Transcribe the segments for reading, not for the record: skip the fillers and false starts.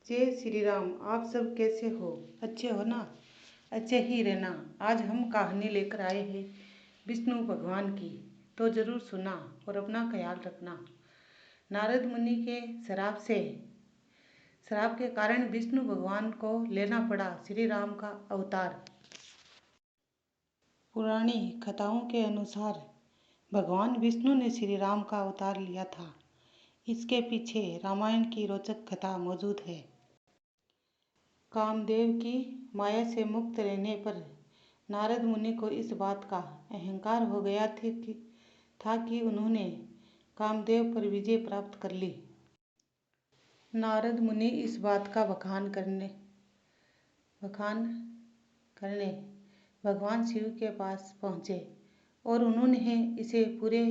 जय श्री राम। आप सब कैसे हो? अच्छे हो ना? अच्छे ही रहना। आज हम कहानी लेकर आए हैं विष्णु भगवान की, तो ज़रूर सुना और अपना ख्याल रखना। नारद मुनि के श्राप के कारण विष्णु भगवान को लेना पड़ा श्री राम का अवतार। पुरानी कथाओं के अनुसार भगवान विष्णु ने श्री राम का अवतार लिया था। इसके पीछे रामायण की रोचक कथा मौजूद है। कामदेव की माया से मुक्त रहने पर नारद मुनि को इस बात का अहंकार हो गया था कि उन्होंने कामदेव पर विजय प्राप्त कर ली। नारद मुनि इस बात का बखान करने भगवान शिव के पास पहुँचे और उन्होंने इसे पूरे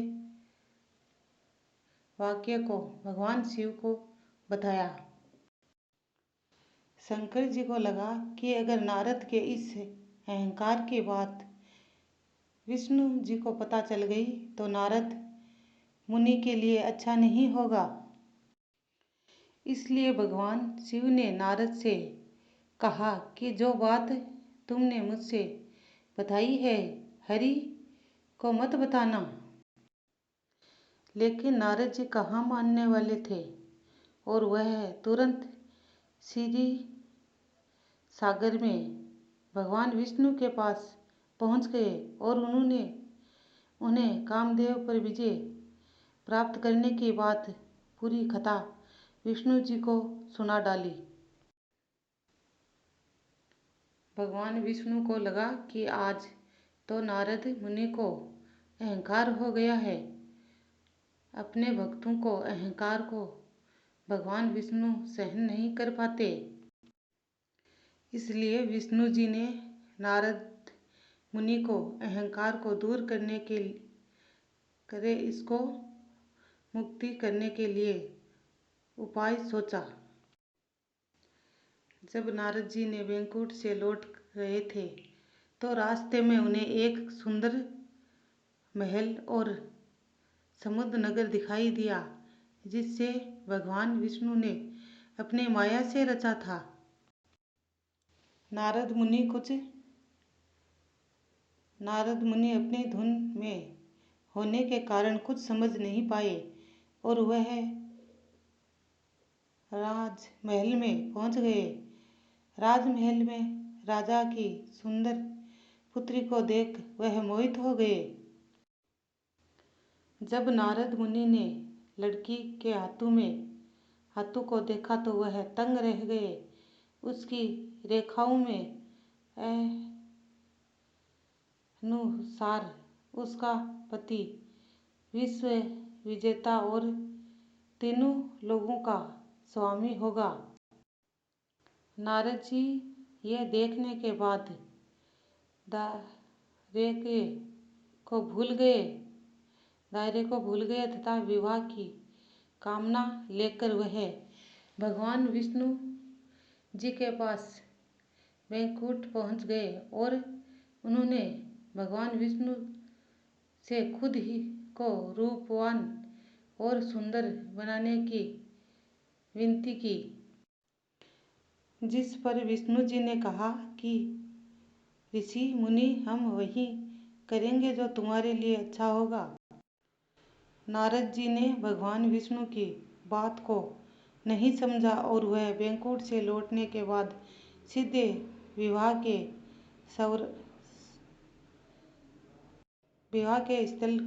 वाक्य को भगवान शिव को बताया। शंकर जी को लगा कि अगर नारद के इस अहंकार की बात विष्णु जी को पता चल गई तो नारद मुनि के लिए अच्छा नहीं होगा। इसलिए भगवान शिव ने नारद से कहा कि जो बात तुमने मुझसे बताई है हरि को मत बताना। लेकिन नारद जी कहाँ मानने वाले थे और वह तुरंत क्षीर सागर में भगवान विष्णु के पास पहुंच गए और उन्हें कामदेव पर विजय प्राप्त करने की बात पूरी कथा विष्णु जी को सुना डाली। भगवान विष्णु को लगा कि आज तो नारद मुनि को अहंकार हो गया है। अपने भक्तों को अहंकार को भगवान विष्णु सहन नहीं कर पाते। इसलिए विष्णु जी ने नारद मुनि को अहंकार को दूर इसको मुक्ति करने के लिए उपाय सोचा। जब नारद जी ने वैकुंठ से लौट रहे थे तो रास्ते में उन्हें एक सुंदर महल और समुद्र नगर दिखाई दिया जिससे भगवान विष्णु ने अपने माया से रचा था। नारद मुनि अपनी धुन में होने के कारण कुछ समझ नहीं पाए और वह राजमहल में पहुंच गए। राजमहल में राजा की सुंदर पुत्री को देख वह मोहित हो गए। जब नारद मुनि ने लड़की के हाथों को देखा तो वह तंग रह गए। उसकी रेखाओं में अनुसार उसका पति विश्व विजेता और तीनों लोगों का स्वामी होगा। नारद जी यह देखने के बाद दायरे को भूल गए तथा विवाह की कामना लेकर वह भगवान विष्णु जी के पास वैकुंठ पहुंच गए और उन्होंने भगवान विष्णु से खुद ही को रूपवान और सुंदर बनाने की विनती की। जिस पर विष्णु जी ने कहा कि ऋषि मुनि हम वही करेंगे जो तुम्हारे लिए अच्छा होगा। नारद जी ने भगवान विष्णु की बात को नहीं समझा और वह वैकुंठ से लौटने के बाद सीधे विवाह के स्थल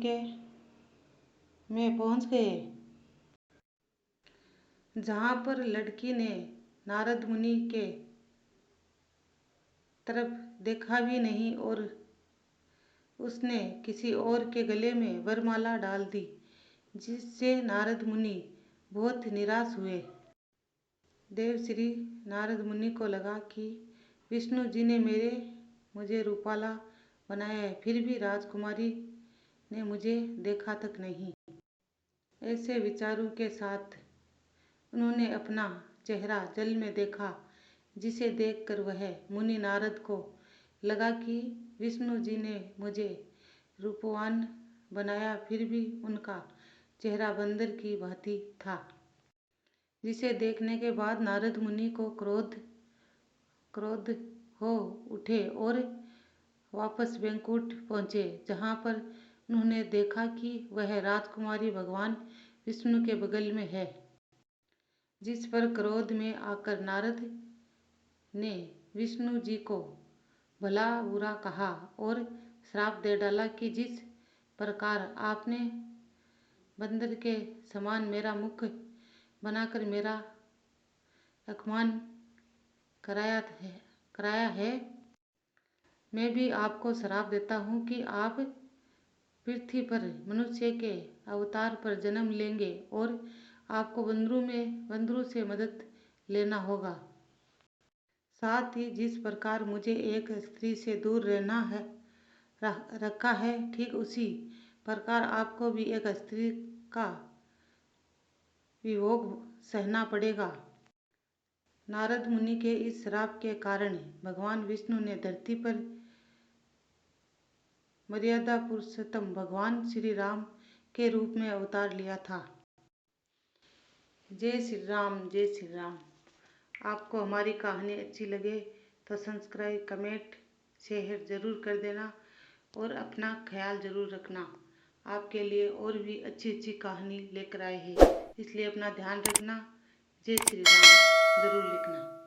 में पहुंच गए, जहां पर लड़की ने नारद मुनि के तरफ देखा भी नहीं और उसने किसी और के गले में वरमाला डाल दी, जिससे नारद मुनि बहुत निराश हुए। देवश्री नारद मुनि को लगा कि विष्णु जी ने मुझे रूपाला बनाया है, फिर भी राजकुमारी ने मुझे देखा तक नहीं। ऐसे विचारों के साथ उन्होंने अपना चेहरा जल में देखा, जिसे देखकर वह मुनि नारद को लगा कि विष्णु जी ने मुझे रूपवान बनाया, फिर भी उनका चेहरा बंदर की भांति था। जिसे देखने के बाद नारद मुनि को क्रोध हो उठे और वापस वैकुंठ पहुँचे, जहाँ पर उन्होंने देखा कि वह राजकुमारी भगवान विष्णु के बगल में है। जिस पर क्रोध में आकर नारद ने विष्णु जी को भला बुरा कहा और श्राप दे डाला कि जिस प्रकार आपने बंदर के समान मेरा मुख बनाकर मेरा अपमान कराया है, मैं भी आपको श्राप देता हूँ कि आप पृथ्वी पर मनुष्य के अवतार पर जन्म लेंगे और आपको बंदरों से मदद लेना होगा। साथ ही जिस प्रकार मुझे एक स्त्री से दूर रहना है रखा है, ठीक उसी प्रकार आपको भी एक स्त्री का वियोग सहना पड़ेगा। नारद मुनि के इस श्राप के कारण भगवान विष्णु ने धरती पर मर्यादा पुरुषोत्तम भगवान श्री राम के रूप में अवतार लिया था। जय श्री राम, जय श्री राम। आपको हमारी कहानी अच्छी लगे तो सब्सक्राइब, कमेंट, शेयर ज़रूर कर देना और अपना ख्याल ज़रूर रखना। आपके लिए और भी अच्छी अच्छी कहानी लेकर आए हैं, इसलिए अपना ध्यान रखना। जय श्री राम ज़रूर लिखना।